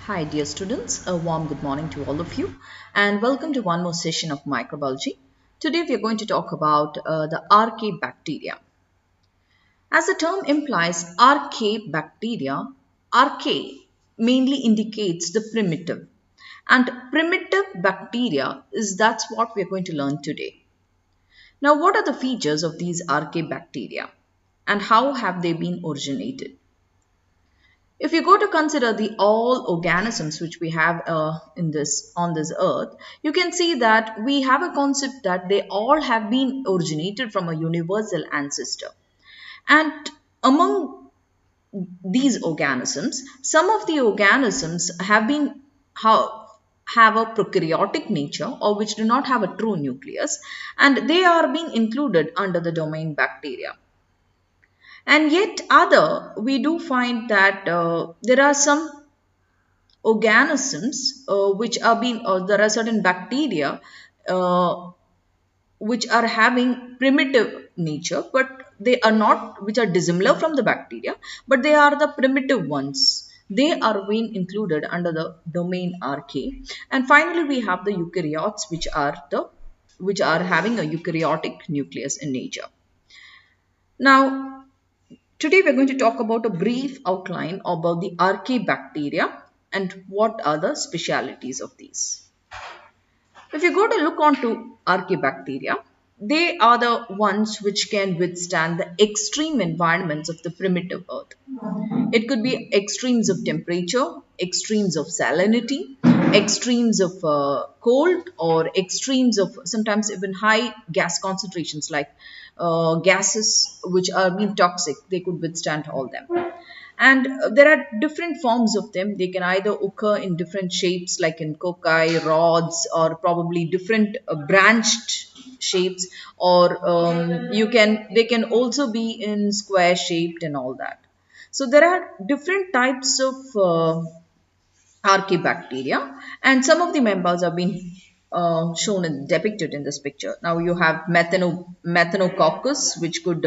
Hi dear students, a warm good morning to all of you and welcome to one more session of microbiology. Today we are going to talk about the Archaebacteria. As the term implies, Archaebacteria, archae mainly indicates the primitive, and primitive bacteria that's what we are going to learn today. Now what are the features of these Archaebacteria and how have they been originated? If you go to consider the all organisms which we have on this earth, you can see that we have a concept that they all have been originated from a universal ancestor. And among these organisms, some of the organisms have a prokaryotic nature or which do not have a true nucleus, and they are being included under the domain bacteria. And yet other, we do find that there are some organisms there are certain bacteria uh, which are having primitive nature, but they are not, which are dissimilar from the bacteria, but they are the primitive ones. They are being included under the domain Archaea. And finally, we have the eukaryotes, which are having a eukaryotic nucleus in nature. Now, today we're going to talk about a brief outline about the Archaebacteria and what are the specialities of these. If you go to look onto Archaebacteria, they are the ones which can withstand the extreme environments of the primitive earth. It could be extremes of temperature, extremes of salinity, extremes of cold, or extremes of sometimes even high gas concentrations like gases which are being toxic. They could withstand all them. And there are different forms of them. They can either occur in different shapes like in cocci, rods, or probably different branched shapes, or they can also be in square shaped and all that. So there are different types of Archaebacteria, and some of the members have been shown and depicted in this picture. Now you have Methanococcus, which could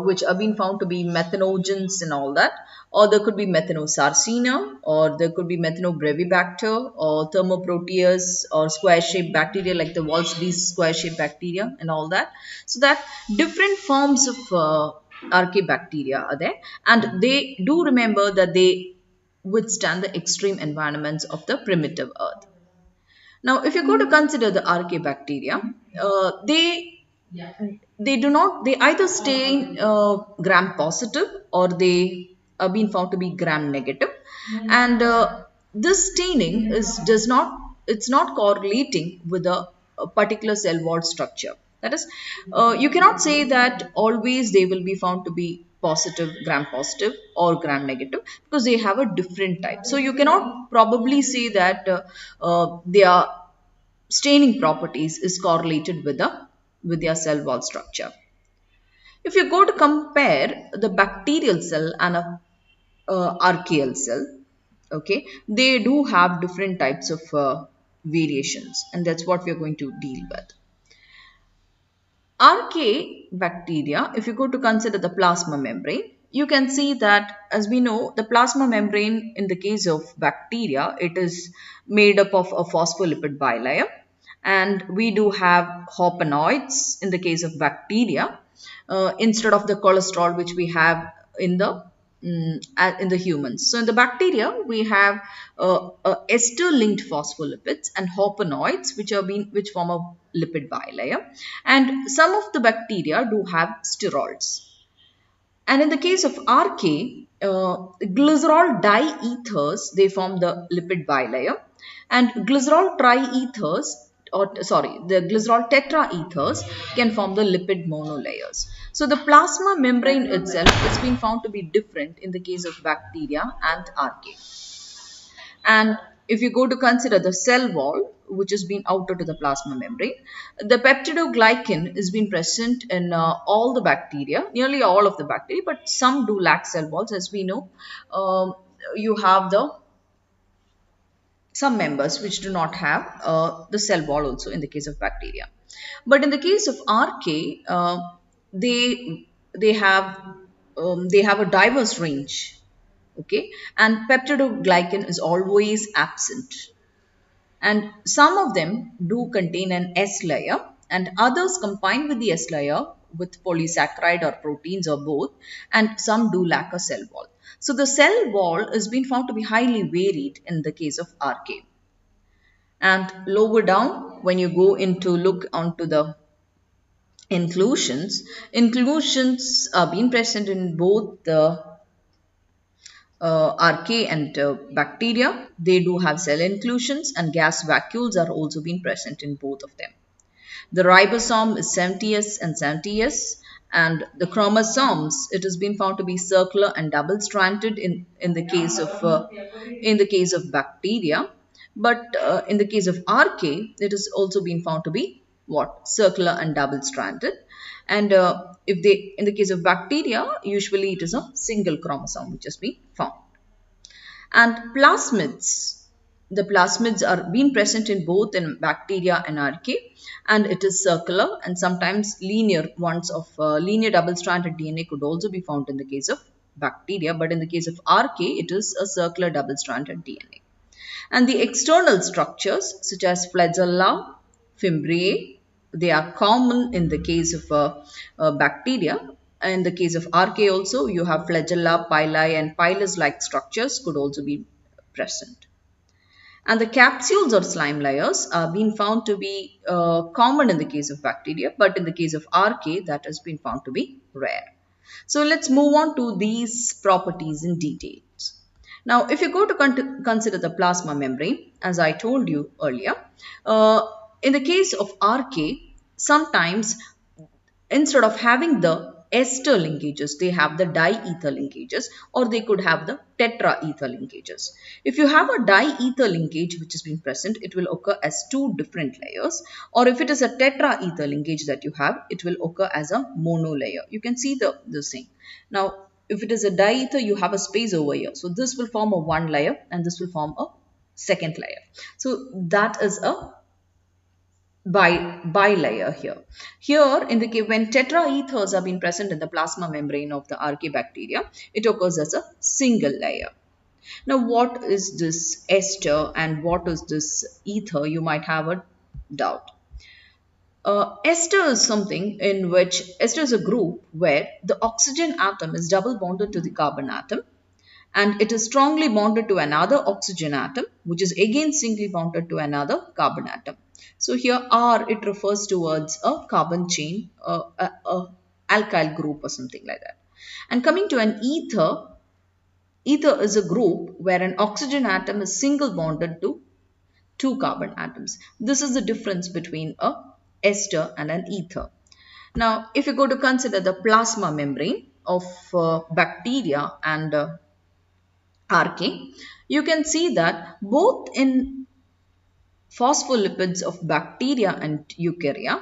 which have been found to be methanogens and all that, or there could be Methanosarcina, or there could be Methanobrevibacter, or Thermoproteus, or square-shaped bacteria like the Wolfsbee's square-shaped bacteria and all that. So that different forms of Archaebacteria are there, and they do remember that they withstand the extreme environments of the primitive earth. Now, if you go to consider the Archaebacteria, they do not, they either stay gram positive or they are being found to be gram negative. And this staining it's not correlating with a particular cell wall structure. That is, you cannot say that always they will be found to be gram positive or gram negative, because they have a different type. So you cannot probably say that their staining properties is correlated with their cell wall structure. If you go to compare the bacterial cell and a archaeal cell, okay, they do have different types of variations, and that's what we are going to deal with. Archaebacteria, if you go to consider the plasma membrane, you can see that, as we know, the plasma membrane in the case of bacteria, it is made up of a phospholipid bilayer, and we do have hopanoids in the case of bacteria, instead of the cholesterol which we have in the humans. So in the bacteria, we have ester-linked phospholipids and hopanoids, which form a lipid bilayer, and some of the bacteria do have sterols. And in the case of Archaea, glycerol diethers, they form the lipid bilayer, and glycerol triethers, the glycerol tetraethers can form the lipid monolayers. So the plasma membrane itself has been found to be different in the case of bacteria and Archaea. And if you go to consider the cell wall, which has been outer to the plasma membrane, the peptidoglycan has been present in all the bacteria, nearly all of the bacteria, but some do lack cell walls. As we know, you have some members which do not have the cell wall also in the case of bacteria. But in the case of Archaea, they have a diverse range Okay, and peptidoglycan is always absent, and some of them do contain an S layer and others combine with the S layer with polysaccharide or proteins or both, and some do lack a cell wall. So the cell wall has been found to be highly varied in the case of Archaea. And lower down, when you go into look onto the inclusions are being present in both the archaea and bacteria. They do have cell inclusions, and gas vacuoles are also being present in both of them. The ribosome is 70S and 70S, and the chromosomes, it has been found to be circular and double-stranded in the case of bacteria, but in the case of archaea, it has also been found to be what? Circular and double-stranded. And if they in the case of bacteria, usually it is a single chromosome which has been found. And plasmids, the plasmids are being present in both in bacteria and archaea, and it is circular, and sometimes linear ones of linear double-stranded DNA could also be found in the case of bacteria, but in the case of archaea, it is a circular double-stranded DNA. And the external structures such as flagella, fimbriae, they are common in the case of bacteria. In the case of archaea also, you have flagella, pili, and pilus-like structures could also be present. And the capsules or slime layers are being found to be common in the case of bacteria, but in the case of archaea, that has been found to be rare. So let's move on to these properties in details. Now, if you go to consider the plasma membrane, as I told you earlier, uh, in the case of archaea, sometimes instead of having the ester linkages, they have the diether linkages, or they could have the tetraether linkages. If you have a diether linkage which has been present, it will occur as two different layers, or if it is a tetraether linkage that you have, it will occur as a monolayer. You can see the same. Now, if it is a diether, you have a space over here. So this will form a one layer and this will form a second layer. So that is a bilayer here. Here, in the case when tetraethers have been present in the plasma membrane of the Archaebacteria, it occurs as a single layer. Now, what is this ester and what is this ether? You might have a doubt. Ester is something in which ester is a group where the oxygen atom is double bonded to the carbon atom, and it is strongly bonded to another oxygen atom, which is again singly bonded to another carbon atom. So here R, it refers towards a carbon chain, a alkyl group or something like that. And coming to an ether, ether is a group where an oxygen atom is single bonded to two carbon atoms. This is the difference between a ester and an ether. Now, if you go to consider the plasma membrane of bacteria and archaea, you can see that both in phospholipids of bacteria and eukarya,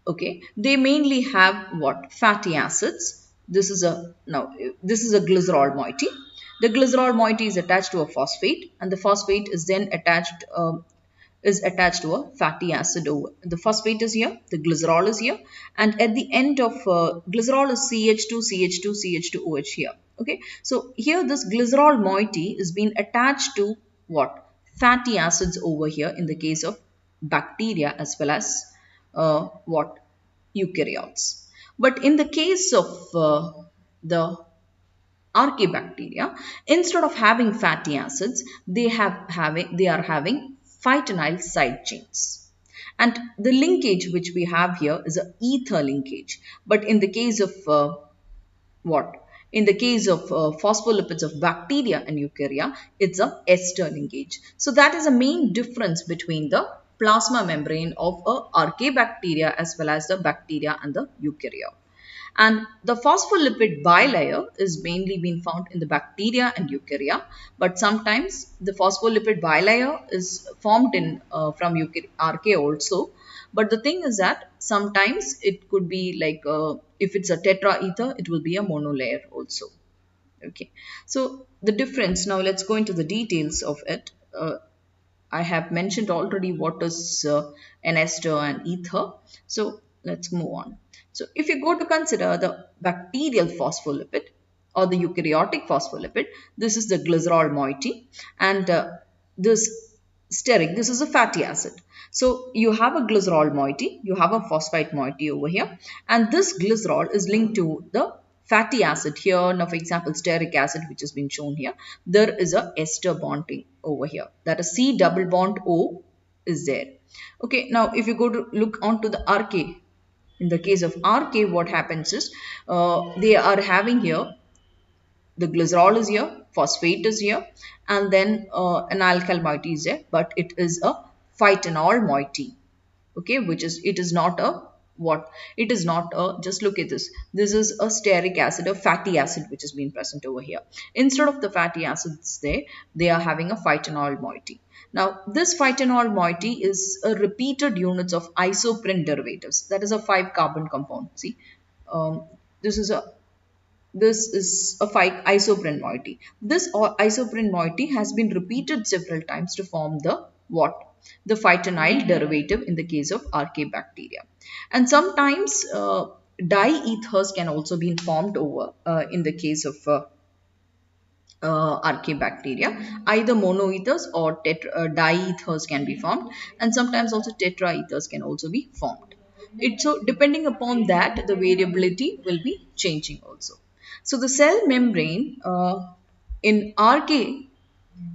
okay, they mainly have what? Fatty acids. This is a glycerol moiety. The glycerol moiety is attached to a phosphate, and the phosphate is then attached to a fatty acid over. The phosphate is here, the glycerol is here, and at the end of glycerol is CH2, CH2, CH2OH here. Okay, so here this glycerol moiety is being attached to what? Fatty acids over here in the case of bacteria as well as what? Eukaryotes. But in the case of the Archaebacteria, instead of having fatty acids, they are having phytonyl side chains. And the linkage which we have here is a ether linkage. But in the case of what? In the case of phospholipids of bacteria and eukarya, it's a ester linkage. So that is a main difference between the plasma membrane of a Archaebacteria as well as the bacteria and the eukarya. And the phospholipid bilayer is mainly being found in the bacteria and eukarya, but sometimes the phospholipid bilayer is formed in from archaea also. But the thing is that sometimes it could be like if it's a tetraether, it will be a monolayer also. Okay, so the difference, now let's go into the details of it. I have mentioned already what is an ester and ether. So let's move on. So if you go to consider the bacterial phospholipid, or the eukaryotic phospholipid. This is the glycerol moiety, and this steric, this is a fatty acid. So you have a glycerol moiety, you have a phosphate moiety over here, and this glycerol is linked to the fatty acid here. Now, for example, stearic acid, which has been shown here, there is a ester bonding over here. That is C double bond O is there. Okay, now if you go to look onto the Archaea, in the case of Archaea, what happens is they are having here the glycerol is here, phosphate is here, and then an alkyl moiety is there, but it is a phytanol moiety. Okay, which is, it is not a what? It is not a, just look at this. This is a stearic acid, a fatty acid, which has been present over here. Instead of the fatty acids there, they are having a phytanol moiety. Now, this phytanol moiety is a repeated units of isoprene derivatives. That is a 5-carbon compound. See, this is a, this is a 5 isoprene moiety. This isoprene moiety has been repeated several times to form the what? The phytanyl derivative in the case of Archaebacteria. And sometimes diethers can also be formed over in the case of Archaebacteria. Either monoethers or diethers can be formed, and sometimes also tetraethers can also be formed. So depending upon that, the variability will be changing also. So the cell membrane in Archaea,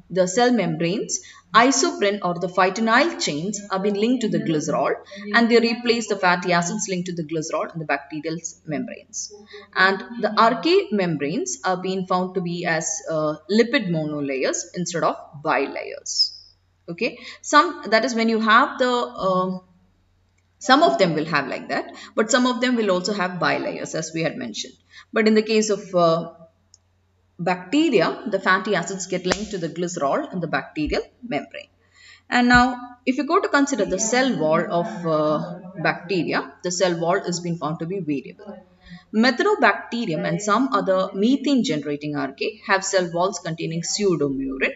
the cell membranes, isoprene or the phytanyl chains are being linked to the glycerol, and they replace the fatty acids linked to the glycerol in the bacterial membranes. And the Archaea membranes are being found to be as lipid monolayers instead of bilayers. Okay, that is when you have the some of them will have like that, but some of them will also have bilayers, as we had mentioned. But in the case of bacteria, the fatty acids get linked to the glycerol in the bacterial membrane. And now, if you go to consider the cell wall of bacteria, the cell wall is being found to be variable. Methanobacterium and some other methane generating archaea have cell walls containing pseudomurin,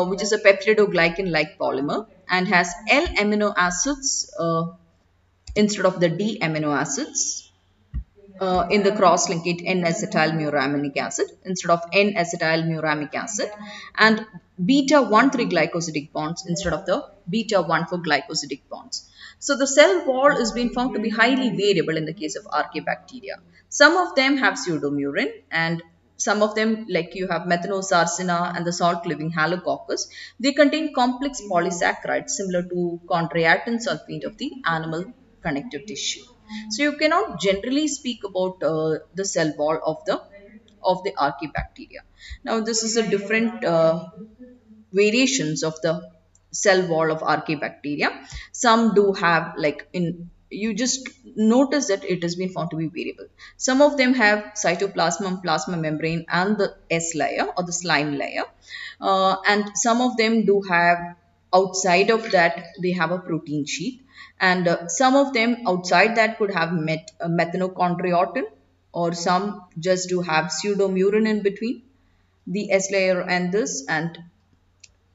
which is a peptidoglycan-like polymer and has L amino acids instead of the D amino acids in the cross-linkage N-acetylmuraminic acid instead of N-acetylmuramic acid, and beta-1,3 glycosidic bonds instead of the beta-1,4 glycosidic bonds. So the cell wall is being found to be highly variable in the case of Archaebacteria. Some of them have pseudomurin, and some of them, like you have methanosarcina and the salt-living halococcus, they contain complex polysaccharides similar to chondroitin sulfate of the animal connective tissue. So you cannot generally speak about the cell wall of the Archaebacteria. Now this is a different variations of the cell wall of Archaebacteria. Some do have, like, in, you just notice that it has been found to be variable. Some of them have cytoplasm, plasma membrane, and the S layer or the slime layer, and some of them do have, outside of that they have a protein sheath, and some of them outside that could have methanochondriottin, or some just do have pseudomurin in between the S layer and this, and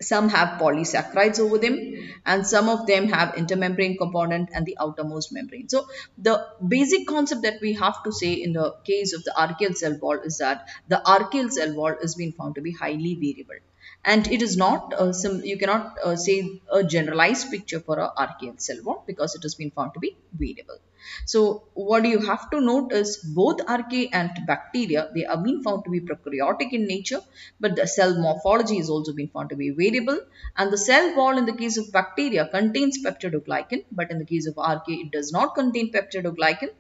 some have polysaccharides over them, and some of them have intermembrane component and the outermost membrane. So the basic concept that we have to say in the case of the archaeal cell wall is that the archaeal cell wall is being found to be highly variable, and it is not you cannot say a generalized picture for a archaeal cell wall because it has been found to be variable. So what you have to note is both archaea and bacteria, they are being found to be prokaryotic in nature, but the cell morphology is also being found to be variable, and the cell wall in the case of bacteria contains peptidoglycan, but in the case of archaea it does not contain peptidoglycan,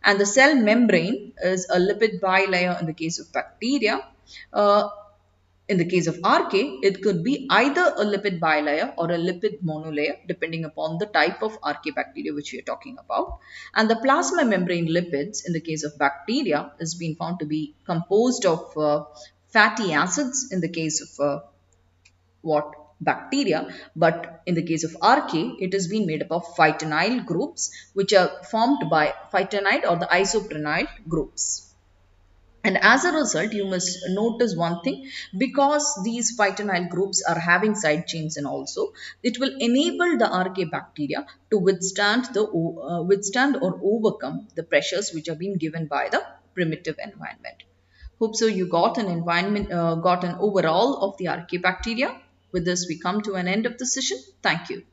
and the cell membrane is a lipid bilayer in the case of bacteria. In the case of Archaea, it could be either a lipid bilayer or a lipid monolayer depending upon the type of Archaebacteria which we are talking about. And the plasma membrane lipids in the case of bacteria is being found to be composed of fatty acids in the case of bacteria, but in the case of Archaea, it has been made up of phytanyl groups which are formed by phytanide or the isoprenyl groups. And as a result, you must notice one thing, because these phytanyl groups are having side chains, and also it will enable the Archaebacteria to withstand or overcome the pressures which are being given by the primitive environment. Hope so you got an environment, got an overall of the Archaebacteria. With this, we come to an end of the session. Thank you.